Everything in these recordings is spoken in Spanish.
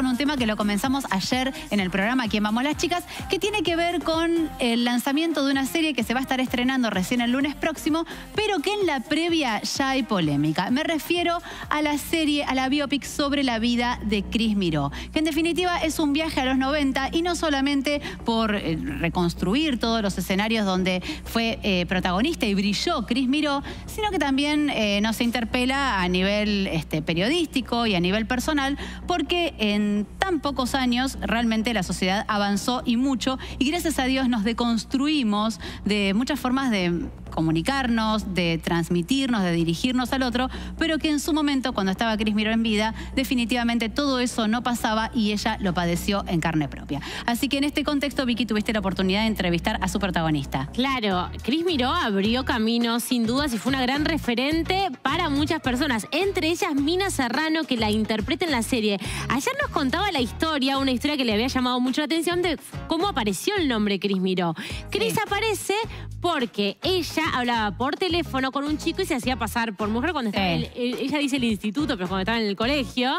con un tema que lo comenzamos ayer en el programa Aquí en Vamos las Chicas, que tiene que ver con el lanzamiento de una serie que se va a estar estrenando recién el lunes próximo, pero que en la previa ya hay polémica. Me refiero a la serie, a la biopic sobre la vida de Cris Miró, que en definitiva es un viaje a los 90 y no solamente por reconstruir todos los escenarios donde fue protagonista y brilló Cris Miró, sino que también nos interpela a nivel periodístico y a nivel personal, porque en tan pocos años realmente la sociedad avanzó y mucho, y gracias a Dios nos deconstruimos de muchas formas de comunicarnos, de transmitirnos, de dirigirnos al otro, pero que en su momento, cuando estaba Cris Miró en vida, definitivamente todo eso no pasaba y ella lo padeció en carne propia. Así que en este contexto, Vicky, tuviste la oportunidad de entrevistar a su protagonista. Claro, Cris Miró abrió camino sin dudas y fue una gran referente para muchas personas, entre ellas Mina Serrano, que la interpreta en la serie. Ayer nos contaba la historia, una historia que le había llamado mucho la atención, de cómo apareció el nombre Cris Miró. Cris aparece porque ella hablaba por teléfono con un chico y se hacía pasar por mujer cuando estaba ella dice el instituto, pero cuando estaba en el colegio.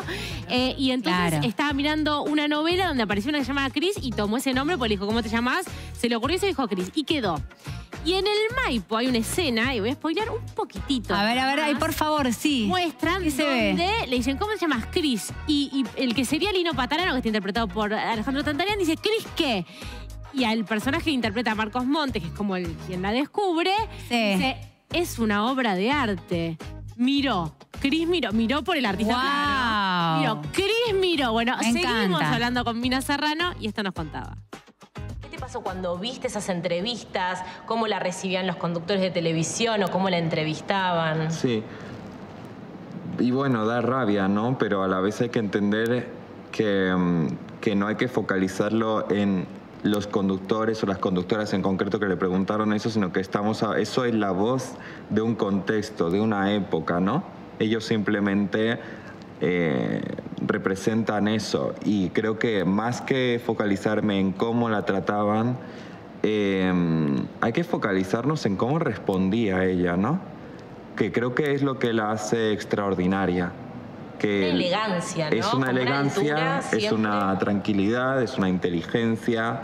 Y entonces estaba mirando una novela donde apareció una que se llamaba Cris y tomó ese nombre porque le dijo, ¿cómo te llamas? Se le ocurrió y se dijo Cris. Y quedó. Y en el Maipo hay una escena, y voy a spoilear un poquitito. A ver, ahí, por favor, sí. Muestran donde le dicen, ¿cómo te llamas? Cris. Y el que sería Lino Patarano, que está interpretado por Alejandro Tantarian, dice, ¿Cris qué? Y al personaje que interpreta a Marcos Montes, que es como quien la descubre, dice, es una obra de arte. Miró. Cris Miró. Miró por el artista. Wow. Miró. Cris Miró. Bueno, Me seguimos encanta. hablando con Mina Serrano y esto nos contaba. ¿Qué te pasó cuando viste esas entrevistas? ¿Cómo la recibían los conductores de televisión o cómo la entrevistaban? Sí. Y bueno, da rabia, ¿no? Pero a la vez hay que entender que no hay que focalizarlo en los conductores o las conductoras en concreto que le preguntaron eso, sino que eso es la voz de un contexto, de una época, ¿no? Ellos simplemente representan eso, y creo que más que focalizarme en cómo la trataban, hay que focalizarnos en cómo respondía ella, ¿no? Que creo que es lo que la hace extraordinaria. Una elegancia, ¿no? Es una elegancia, es una tranquilidad, es una inteligencia,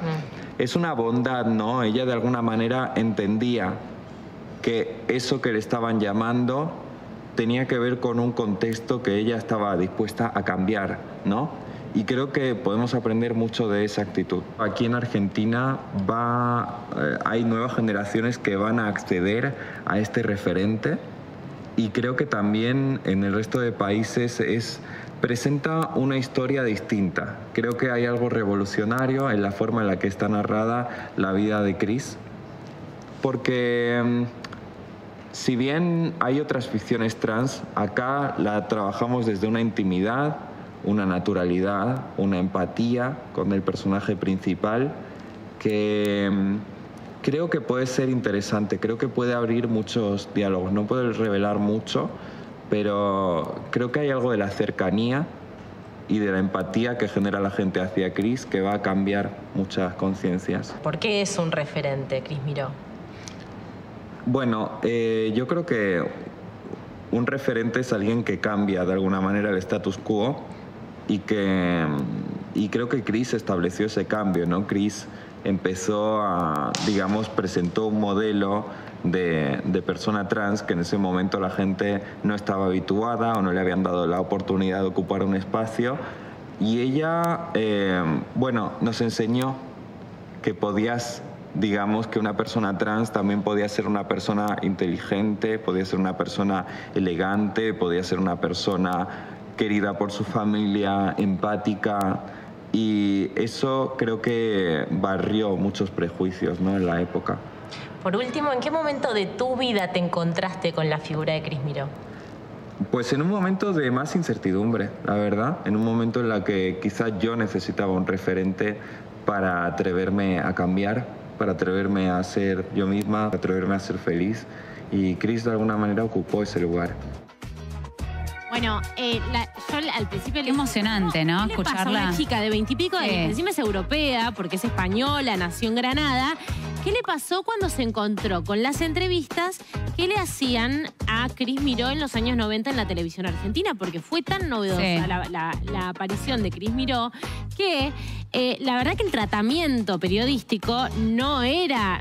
es una bondad, ¿no? Ella de alguna manera entendía que eso que le estaban llamando tenía que ver con un contexto que ella estaba dispuesta a cambiar, ¿no? Y creo que podemos aprender mucho de esa actitud. Aquí en Argentina hay nuevas generaciones que van a acceder a este referente. Y creo que también en el resto de países presenta una historia distinta. Creo que hay algo revolucionario en la forma en la que está narrada la vida de Cris. Porque si bien hay otras ficciones trans, acá la trabajamos desde una intimidad, una naturalidad, una empatía con el personaje principal que creo que puede ser interesante, creo que puede abrir muchos diálogos. No puedo revelar mucho, pero creo que hay algo de la cercanía y de la empatía que genera la gente hacia Cris que va a cambiar muchas conciencias. ¿Por qué es un referente, Cris Miró? Bueno, yo creo que un referente es alguien que cambia de alguna manera el status quo y creo que Cris estableció ese cambio, ¿no? Cris empezó presentó un modelo de persona trans que en ese momento la gente no estaba habituada o no le habían dado la oportunidad de ocupar un espacio, y ella, nos enseñó que que una persona trans también podía ser una persona inteligente, podía ser una persona elegante, podía ser una persona querida por su familia, empática. Y eso creo que barrió muchos prejuicios, ¿no?, en la época. Por último, ¿en qué momento de tu vida te encontraste con la figura de Cris Miró? Pues en un momento de más incertidumbre, la verdad. En un momento en el que quizás yo necesitaba un referente para atreverme a cambiar, para atreverme a ser yo misma, para atreverme a ser feliz. Y Cris de alguna manera ocupó ese lugar. Bueno, yo al principio... Qué emocionante, ¿no? ¿Qué le pasa a Escucharla. una chica de 20 y pico, que encima es europea, porque es española, nació en Granada, ¿Qué le pasó cuando se encontró con las entrevistas que le hacían a Cris Miró en los años 90 en la televisión argentina? Porque fue tan novedosa la aparición de Cris Miró que la verdad que el tratamiento periodístico no era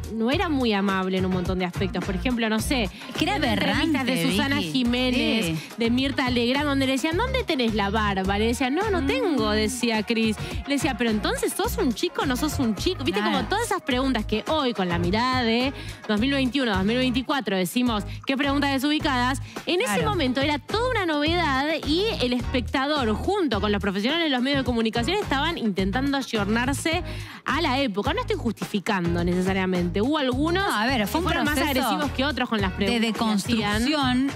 muy amable en un montón de aspectos. Por ejemplo, no sé, que era aberrante, de Susana Jiménez, de Mirta Legrand, donde le decían, ¿dónde tenés la barba? Le decían, no tengo, decía Cris. Le decía, pero entonces sos un chico, no sos un chico. Viste, como todas esas preguntas que hoy, con la mirada de 2021, 2024, decimos, qué preguntas desubicadas. En ese momento era toda una novedad y el espectador, junto con los profesionales de los medios de comunicación, estaban intentando ayornarse a la época. No estoy justificando necesariamente. Hubo algunos que fueron más agresivos que otros con las preguntas. De deconstrucción,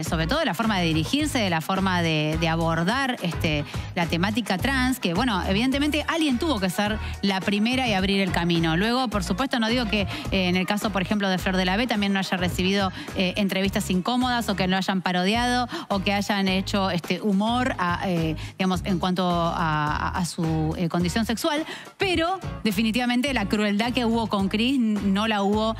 sobre todo de la forma de dirigirse, de la forma de abordar la temática trans, que bueno, evidentemente alguien tuvo que ser la primera y abrir el camino. Luego, por supuesto, no digo que en el caso, por ejemplo, de Flor de la B también no haya recibido entrevistas incómodas o que lo hayan parodiado o que hayan hecho humor digamos, en cuanto a su condición sexual, pero definitivamente la crueldad que hubo con Cris no la hubo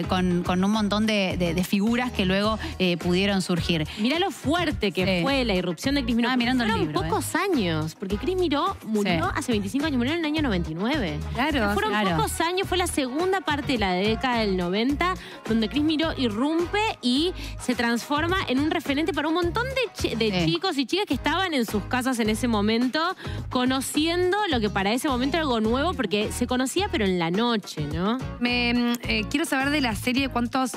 con un montón de figuras que luego pudieron surgir. Mirá lo fuerte que fue la irrupción de Cris Miró. Mirando el libro, pocos años, porque Cris Miró murió hace 25 años, murió en el año 99. Claro, fueron pocos años, fue la segunda parte de la década del 90, donde Cris Miró irrumpe y se transforma en un referente para un montón de chicos y chicas que estaban en sus casas en ese momento, conociendo lo que para ese momento era algo nuevo, porque se conocía pero en la noche, ¿no? Quiero saber de la serie cuántos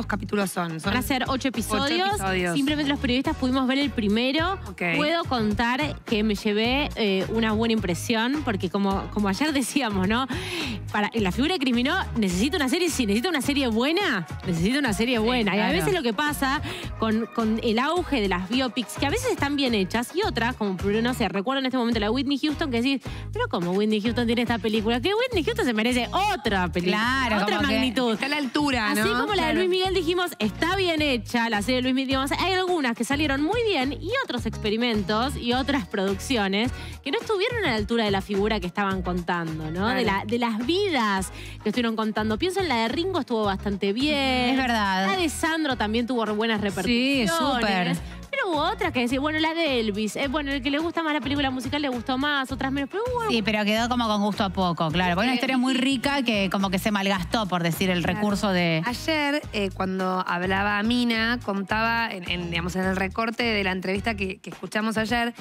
capítulos son. Van a ser 8 episodios. Simplemente los periodistas pudimos ver el primero. Puedo contar que me llevé una buena impresión, porque como ayer decíamos, ¿no? Para la figura de Cris Miró necesita una serie, sí, necesita una serie buena, necesita una serie buena. Sí, claro. Y a veces lo que pasa con el auge de las biopics, que a veces están bien hechas, y otras, como no sé, recuerdo en este momento la de Whitney Houston, que decís, pero como Whitney Houston tiene esta película, que Whitney Houston se merece otra película, otra magnitud. Está a la altura, ¿no? Así como la de Luis Miguel dijimos, está bien hecha la serie de Luis Miguel, digamos, hay algunas que salieron muy bien y otros experimentos y otras producciones que no estuvieron a la altura de la figura que estaban contando, ¿no? De las vidas que estuvieron contando. Pienso en la de Ringo, estuvo bastante bien. Es verdad. La de Sandro también tuvo buenas repercusiones. Sí, súper. Pero hubo otras que decían, bueno, la de Elvis, bueno, el que le gusta más la película musical le gustó más, otras menos. Pero bueno. Sí, pero quedó como con gusto a poco, claro. Porque una historia muy rica que como que se malgastó, por decir, el recurso de... Ayer, cuando hablaba Mina, contaba, digamos, en el recorte de la entrevista que escuchamos ayer,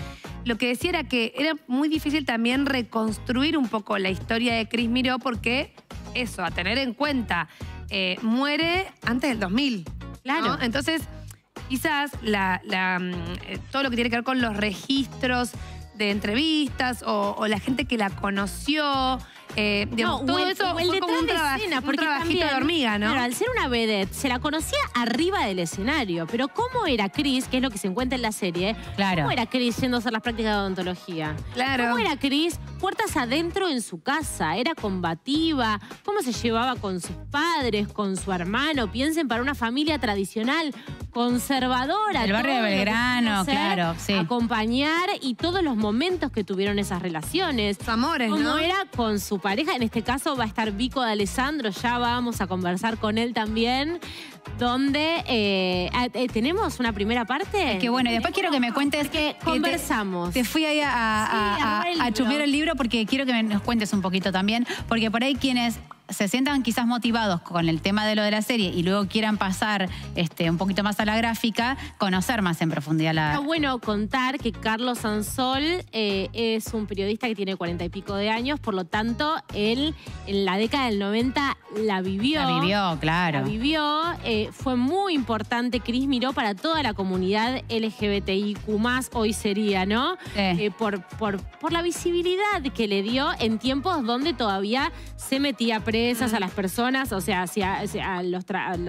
lo que decía era que era muy difícil también reconstruir un poco la historia de Cris Miró, porque eso, a tener en cuenta, muere antes del 2000. Claro. ¿No? Entonces, quizás todo lo que tiene que ver con los registros de entrevistas o la gente que la conoció, digamos, todo eso fue como un trabajito de hormiga, ¿no? Pero al ser una vedette, se la conocía arriba del escenario. Pero ¿cómo era Cris, que es lo que se encuentra en la serie? Claro. ¿Cómo era Cris yendo a hacer las prácticas de odontología? Claro. ¿Cómo era Cris puertas adentro en su casa? ¿Era combativa? ¿Cómo se llevaba con sus padres, con su hermano? Piensen, para una familia tradicional, conservadora. El barrio de Belgrano, claro, sí. Acompañar y todos los momentos que tuvieron esas relaciones. Sus amores, ¿no? ¿Cómo era con su pareja? En este caso va a estar Vico de Alessandro, ya vamos a conversar con él también, donde tenemos una primera parte. Que bueno, y después quiero que me cuentes... Que conversamos. Te fui ahí a chusmear el libro porque quiero que nos cuentes un poquito también, porque por ahí quienes se sientan quizás motivados con el tema de lo de la serie y luego quieran pasar un poquito más a la gráfica, conocer más en profundidad la... Está bueno contar que Carlos Sansol es un periodista que tiene 40 y pico de años, por lo tanto, él en la década del 90 la vivió. La vivió, claro. La vivió. Fue muy importante Cris Miró para toda la comunidad LGBTIQ+, hoy sería, ¿no? Sí. Por la visibilidad que le dio en tiempos donde todavía se metía presas a las personas, o sea, a los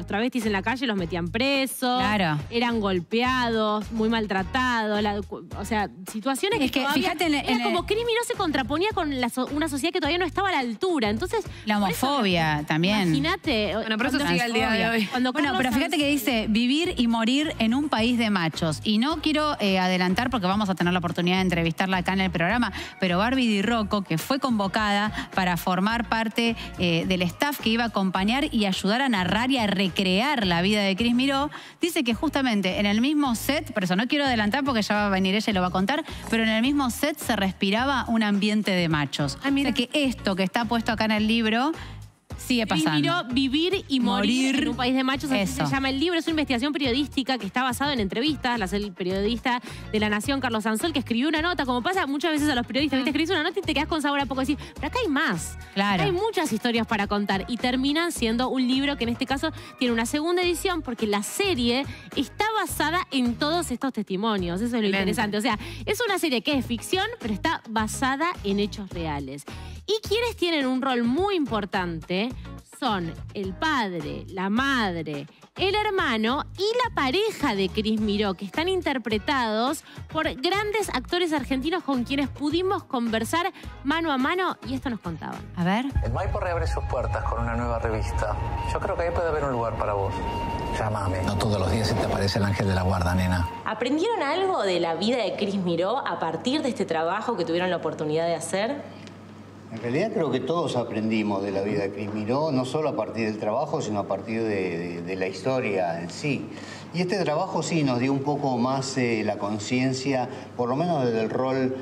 travestis en la calle los metían presos, claro. Eran golpeados, muy maltratados, o sea, situaciones es que todavía, fíjate como Cris Miró se contraponía con una sociedad que todavía no estaba a la altura, entonces... La homofobia también. Imagínate. Bueno, pero eso sigue al día de hoy. Bueno, pero fíjate que dice vivir y morir en un país de machos. Y no quiero adelantar porque vamos a tener la oportunidad de entrevistarla acá en el programa, pero Barbie Di Rocco, que fue convocada para formar parte del staff que iba a acompañar y ayudar a narrar y a recrear la vida de Cris Miró, dice que justamente en el mismo set, por eso no quiero adelantar porque ya va a venir ella y lo va a contar, pero en el mismo set se respiraba un ambiente de machos. O sea que esto que está puesto acá en el libro sigue pasando. Cris Miró, Vivir y morir en un país de machos, así se llama el libro. Es una investigación periodística que está basada en entrevistas. La hace el periodista de La Nación, Carlos Ansol, que escribió una nota, como pasa muchas veces a los periodistas, ¿viste? Escribís una nota y te quedás con sabor a poco y decís, pero acá hay más. Claro. Acá hay muchas historias para contar y terminan siendo un libro que en este caso tiene una segunda edición porque la serie está basada en todos estos testimonios. Eso es lo interesante. O sea, es una serie que es ficción, pero está basada en hechos reales. Y quienes tienen un rol muy importante son el padre, la madre, el hermano y la pareja de Cris Miró, que están interpretados por grandes actores argentinos con quienes pudimos conversar mano a mano y esto nos contaban. A ver. El Maipo reabre sus puertas con una nueva revista. Yo creo que ahí puede haber un lugar para vos. Llámame. No todos los días se te aparece el ángel de la guarda, nena. ¿Aprendieron algo de la vida de Cris Miró a partir de este trabajo que tuvieron la oportunidad de hacer? En realidad creo que todos aprendimos de la vida de Cris Miró, no solo a partir del trabajo, sino a partir de la historia en sí. Y este trabajo sí nos dio un poco más la conciencia, por lo menos desde el rol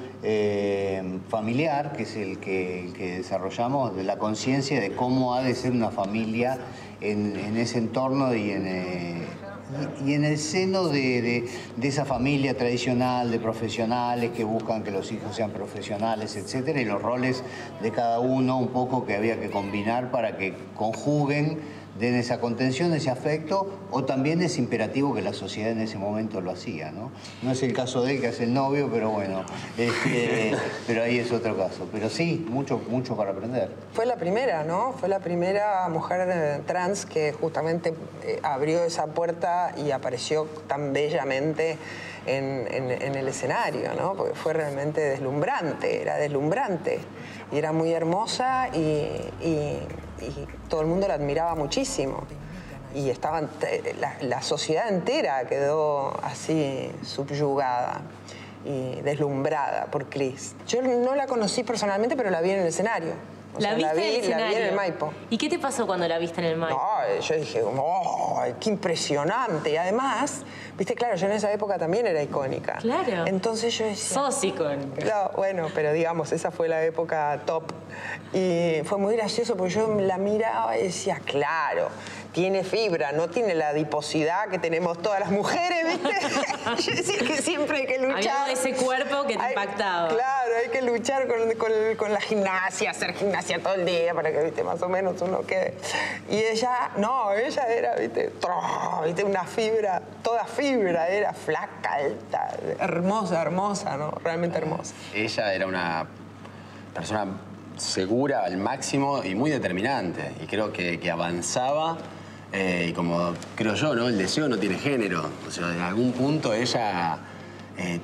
familiar, que es el que desarrollamos, de la conciencia de cómo ha de ser una familia en ese entorno y en el seno de esa familia tradicional de profesionales que buscan que los hijos sean profesionales, etcétera, y los roles de cada uno un poco que había que combinar para que conjuguen, den esa contención, ese afecto, o también es imperativo que la sociedad en ese momento lo hacía, ¿no? No es el caso de él, que es el novio, pero bueno, pero ahí es otro caso. Pero sí, mucho para aprender. Fue la primera, ¿no? Fue la primera mujer trans que justamente abrió esa puerta y apareció tan bellamente en el escenario, ¿no? Porque fue realmente deslumbrante, era deslumbrante. Y era muy hermosa y todo el mundo la admiraba muchísimo. Y estaban, la sociedad entera quedó así subyugada y deslumbrada por Cris. Yo no la conocí personalmente, pero la vi en el escenario. ¿La viste en el escenario? La vi en el Maipo. ¿Y qué te pasó cuando la viste en el Maipo? No, yo dije, ¡oh, qué impresionante! Y además, viste, claro, yo en esa época también era icónica. Claro. Entonces yo decía... Sos icónica. No, bueno, pero digamos, esa fue la época top. Y fue muy gracioso porque yo la miraba y decía, claro, tiene fibra, no tiene la adiposidad que tenemos todas las mujeres, ¿viste? Yo decía que siempre hay que luchar. Había ese cuerpo que te impactaba. Claro, hay que luchar con la gimnasia, hacer gimnasia todo el día para que, viste, más o menos uno quede. Y ella, no, ella era, viste, una fibra, toda fibra, era flaca, alta, hermosa, ¿no? Realmente hermosa. Ella era una persona segura al máximo y muy determinante. Y creo que avanzaba, y como creo yo, ¿no? El deseo no tiene género. O sea, en algún punto ella,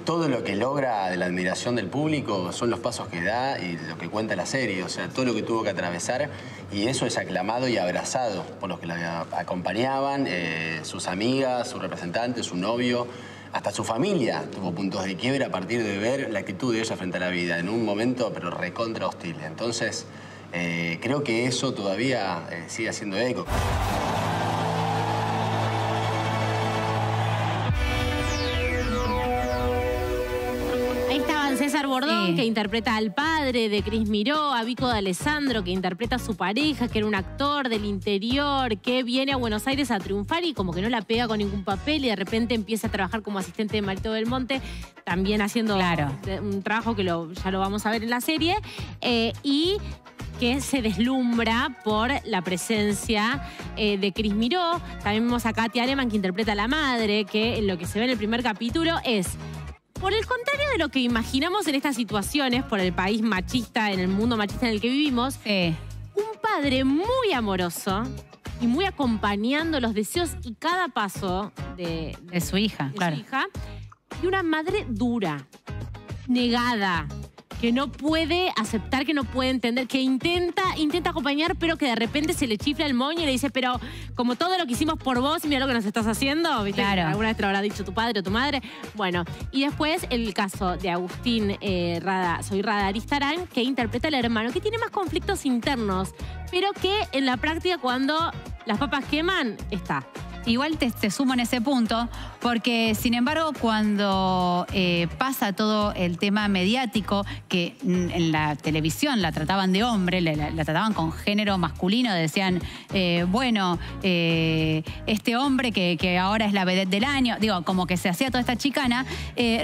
todo lo que logra de la admiración del público son los pasos que da y lo que cuenta la serie. O sea, todo lo que tuvo que atravesar, y eso es aclamado y abrazado por los que la acompañaban, sus amigas, sus representantes, su novio. Hasta su familia tuvo puntos de quiebre a partir de ver la actitud de ella frente a la vida en un momento pero recontra hostil. Entonces, creo que eso todavía sigue haciendo eco. César Bordón, que interpreta al padre de Cris Miró, a Vico de Alessandro, que interpreta a su pareja, que era un actor del interior, que viene a Buenos Aires a triunfar y como que no la pega con ningún papel y de repente empieza a trabajar como asistente de Marito del Monte, también haciendo un trabajo que ya lo vamos a ver en la serie, y que se deslumbra por la presencia de Cris Miró. También vemos a Katy Aleman, que interpreta a la madre, que lo que se ve en el primer capítulo es... Por el contrario de lo que imaginamos en estas situaciones, por el país machista, en el mundo machista en el que vivimos, un padre muy amoroso y muy acompañando los deseos y cada paso de su hija, y una madre dura, negada, que no puede aceptar, que no puede entender, que intenta acompañar, pero que de repente se le chifla el moño y le dice, pero como todo lo que hicimos por vos, mira lo que nos estás haciendo, ¿viste? Claro. ¿Alguna vez te lo habrá dicho tu padre o tu madre? Bueno, y después el caso de Agustín Soy Rada Aristarán, que interpreta al hermano, que tiene más conflictos internos, pero que en la práctica cuando las papas queman, está. Igual te sumo en ese punto, porque sin embargo cuando pasa todo el tema mediático, que en la televisión la trataban de hombre, la trataban con género masculino, decían, bueno, este hombre que ahora es la vedette del año, digo, como que se hacía toda esta chicana,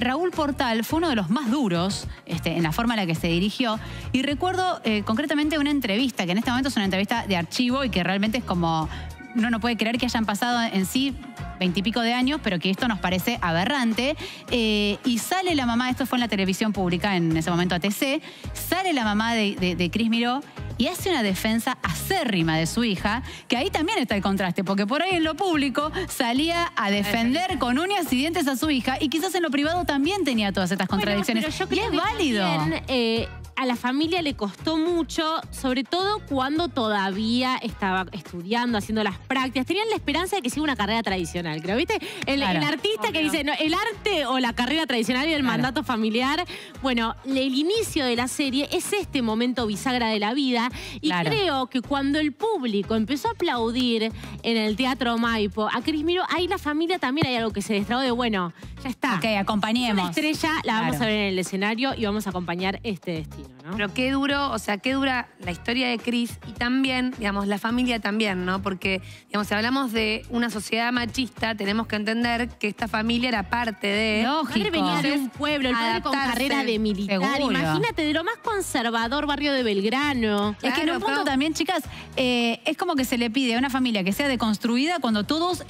Raúl Portal fue uno de los más duros en la forma en la que se dirigió, y recuerdo concretamente una entrevista, que en este momento es una entrevista de archivo y que realmente es como... Uno no puede creer que hayan pasado en sí 20 y pico de años, pero que esto nos parece aberrante. Y sale la mamá, esto fue en la televisión pública, en ese momento ATC, sale la mamá de Cris Miró y hace una defensa acérrima de su hija, que ahí también está el contraste, porque por ahí en lo público salía a defender con uñas y dientes a su hija y quizás en lo privado también tenía todas estas contradicciones. Bueno, pero yo creo y es válido. También, a la familia le costó mucho, sobre todo cuando todavía estaba estudiando, haciendo las prácticas. Tenían la esperanza de que siga una carrera tradicional, creo. ¿Viste? El artista que dice, no, el arte o la carrera tradicional y el mandato familiar. Bueno, el inicio de la serie es este momento bisagra de la vida. Y creo que cuando el público empezó a aplaudir en el Teatro Maipo a Cris Miró, ahí la familia también hay algo que se destrabó de, bueno, ya está. Ok, acompañemos. Una estrella, la vamos a ver en el escenario y vamos a acompañar este destino, ¿no? Pero qué duro, o sea, qué dura la historia de Cris y también, digamos, la familia también, ¿no? Porque, digamos, si hablamos de una sociedad machista, tenemos que entender que esta familia era parte de... Lógico. El padre venía de un pueblo, el padre con carrera de militar. Seguro. Imagínate, de lo más conservador barrio de Belgrano. Es que en un punto también, chicas, es como que se le pide a una familia que sea deconstruida cuando todos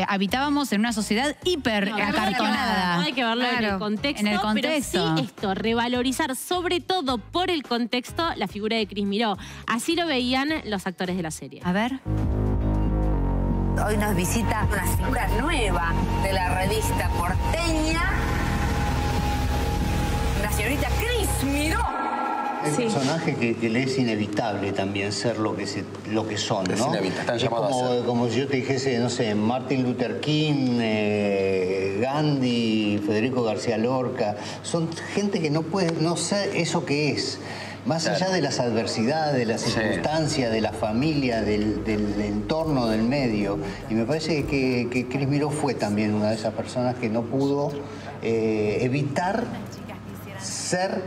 habitábamos en una sociedad hiper acartonada. No hay que verlo en el contexto. En el contexto. Pero sí esto, revalorizar sobre todo por el contexto la figura de Cris Miró. Así lo veían los actores de la serie. A ver. Hoy nos visita una figura nueva de la revista porteña, la señorita Cris Miró. El personaje que le es inevitable también ser lo que son, ¿no? Es inevitable, están llamados a ser. Como si yo te dijese, no sé, Martin Luther King, Gandhi, Federico García Lorca. Son gente que no puede no ser eso que es. Más allá de las adversidades, de las circunstancias, de la familia, del entorno, del medio. Y me parece que Cris Miró fue también una de esas personas que no pudo evitar ser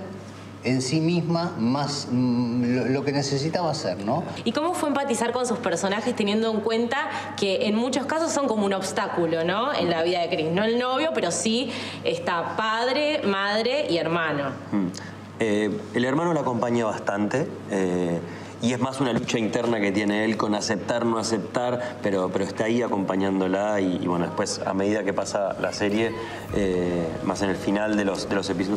en sí misma más lo que necesitaba hacer, ¿no? ¿Y cómo fue empatizar con sus personajes teniendo en cuenta que en muchos casos son como un obstáculo, ¿no? En la vida de Cris. No el novio, pero sí está padre, madre y hermano. El hermano la acompaña bastante y es más una lucha interna que tiene él con aceptar, no aceptar, pero está ahí acompañándola y bueno, después a medida que pasa la serie, más en el final de los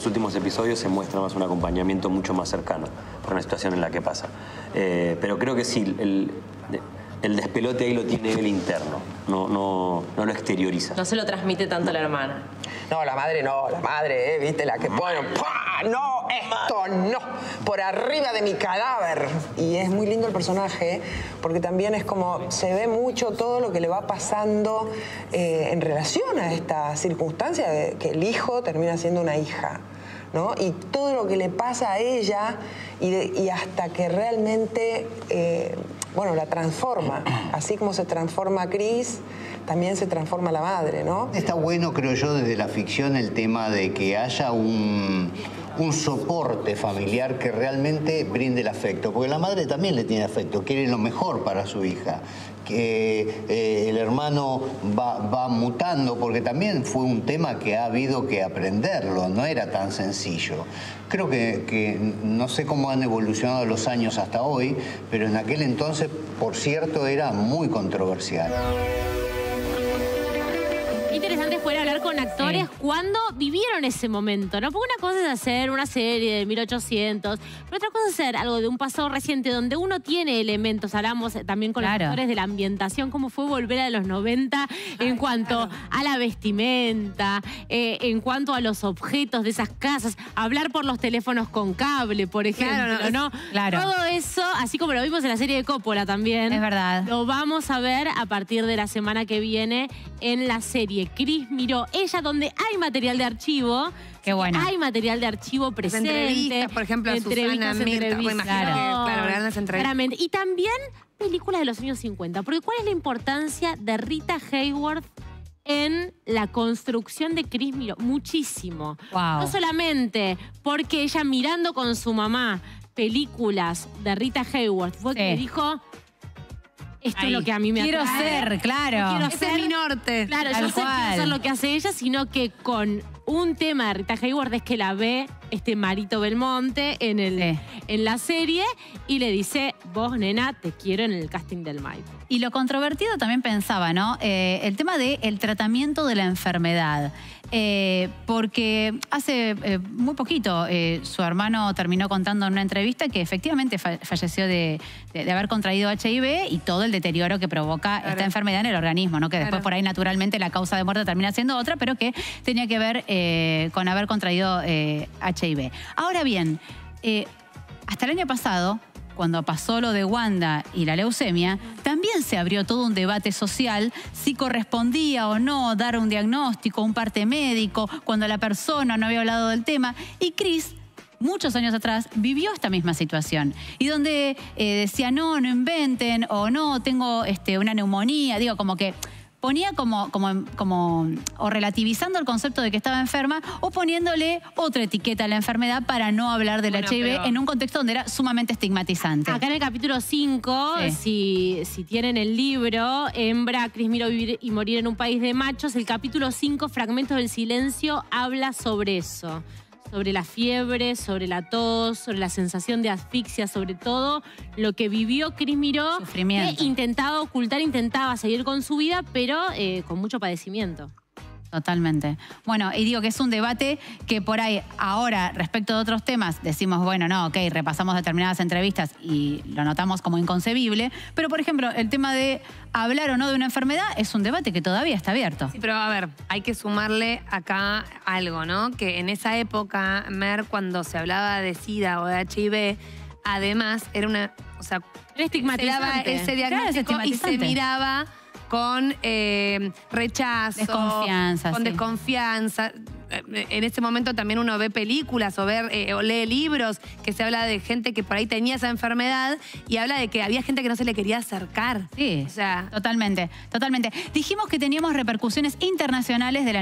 últimos episodios se muestra más un acompañamiento mucho más cercano por una situación en la que pasa. Pero creo que sí, el despelote ahí lo tiene él interno, no lo exterioriza. No se lo transmite tanto a la hermana. No, la madre, ¿viste? La que pone, ¡pah! No, esto no, por arriba de mi cadáver. Y es muy lindo el personaje, porque también es como, se ve mucho todo lo que le va pasando en relación a esta circunstancia de que el hijo termina siendo una hija, ¿no? Y todo lo que le pasa a ella y hasta que realmente, bueno, la transforma. Así como se transforma Cris, también se transforma la madre, ¿no? Está bueno, creo yo, desde la ficción el tema de que haya un soporte familiar que realmente brinde el afecto, porque la madre también le tiene afecto, quiere lo mejor para su hija, que el hermano va mutando, porque también fue un tema que ha habido que aprenderlo, no era tan sencillo. Creo que no sé cómo han evolucionado los años hasta hoy, pero en aquel entonces, por cierto, era muy controversial. Interesante poder hablar hablar con actores cuando vivieron ese momento, ¿no? Porque una cosa es hacer una serie de 1800, pero otra cosa es hacer algo de un pasado reciente donde uno tiene elementos. Hablamos también con los actores de la ambientación, cómo fue volver a los 90 en cuanto a la vestimenta, en cuanto a los objetos de esas casas, hablar por los teléfonos con cable, por ejemplo, ¿no? Todo eso, así como lo vimos en la serie de Coppola también. Es verdad. Lo vamos a ver a partir de la semana que viene en la serie Cris Miró, ella, donde hay material de archivo. Qué bueno. Hay material de archivo presente. Entrevistas, por ejemplo, a Susana Mirta. Bueno, imagino que, grandes entrevistas. Claramente. Y también películas de los años 50. Porque ¿cuál es la importancia de Rita Hayworth en la construcción de Cris Miró? Muchísimo. Wow. No solamente porque ella, mirando con su mamá películas de Rita Hayworth, fue que dijo: esto es lo que a mí me quiero atrae. ser, claro. Quiero Ese ser es mi norte. Claro, Tal yo sé que quiero cual. hacer lo que hace ella, sino que con un tema de Rita Hayworth es que la ve Marito Belmonte en la serie y le dice: vos, nena, te quiero en el casting del Maipo. Y lo controvertido también pensaba, ¿no? El tema del tratamiento de la enfermedad. Porque hace muy poquito su hermano terminó contando en una entrevista que efectivamente falleció de haber contraído HIV y todo el deterioro que provoca esta enfermedad en el organismo, ¿no? Que después por ahí naturalmente la causa de muerte termina siendo otra, pero que tenía que ver con haber contraído HIV. Ahora bien, hasta el año pasado, cuando pasó lo de Wanda y la leucemia, también se abrió todo un debate social si correspondía o no dar un diagnóstico, un parte médico, cuando la persona no había hablado del tema. Y Cris, muchos años atrás, vivió esta misma situación. Y donde decía: no inventen, o no, tengo una neumonía. Digo, como que ponía o relativizando el concepto de que estaba enferma, o poniéndole otra etiqueta a la enfermedad para no hablar del HIV en un contexto donde era sumamente estigmatizante. Acá en el capítulo 5, si tienen el libro, Hembra, Cris Miró, vivir y morir en un país de machos, el capítulo 5, Fragmentos del silencio, habla sobre eso. Sobre la fiebre, sobre la tos, sobre la sensación de asfixia, sobre todo lo que vivió Cris Miró. Sufrimiento. Que intentaba ocultar, intentaba seguir con su vida, pero con mucho padecimiento. Totalmente. Bueno, y digo que es un debate que por ahí ahora, respecto de otros temas, decimos, bueno, no, ok, repasamos determinadas entrevistas y lo notamos como inconcebible, pero por ejemplo, el tema de hablar o no de una enfermedad es un debate que todavía está abierto. Sí, pero a ver, hay que sumarle acá algo, ¿no? Que en esa época, Mer, cuando se hablaba de SIDA o de HIV, además era una, o sea, era estigmatizante. Se daba ese diagnóstico y se miraba con rechazo, desconfianza, con desconfianza. En ese momento también uno ve películas o lee libros que se habla de gente que por ahí tenía esa enfermedad y habla de que había gente que no se le quería acercar. Sí, o sea, totalmente, totalmente. Dijimos que teníamos repercusiones internacionales de la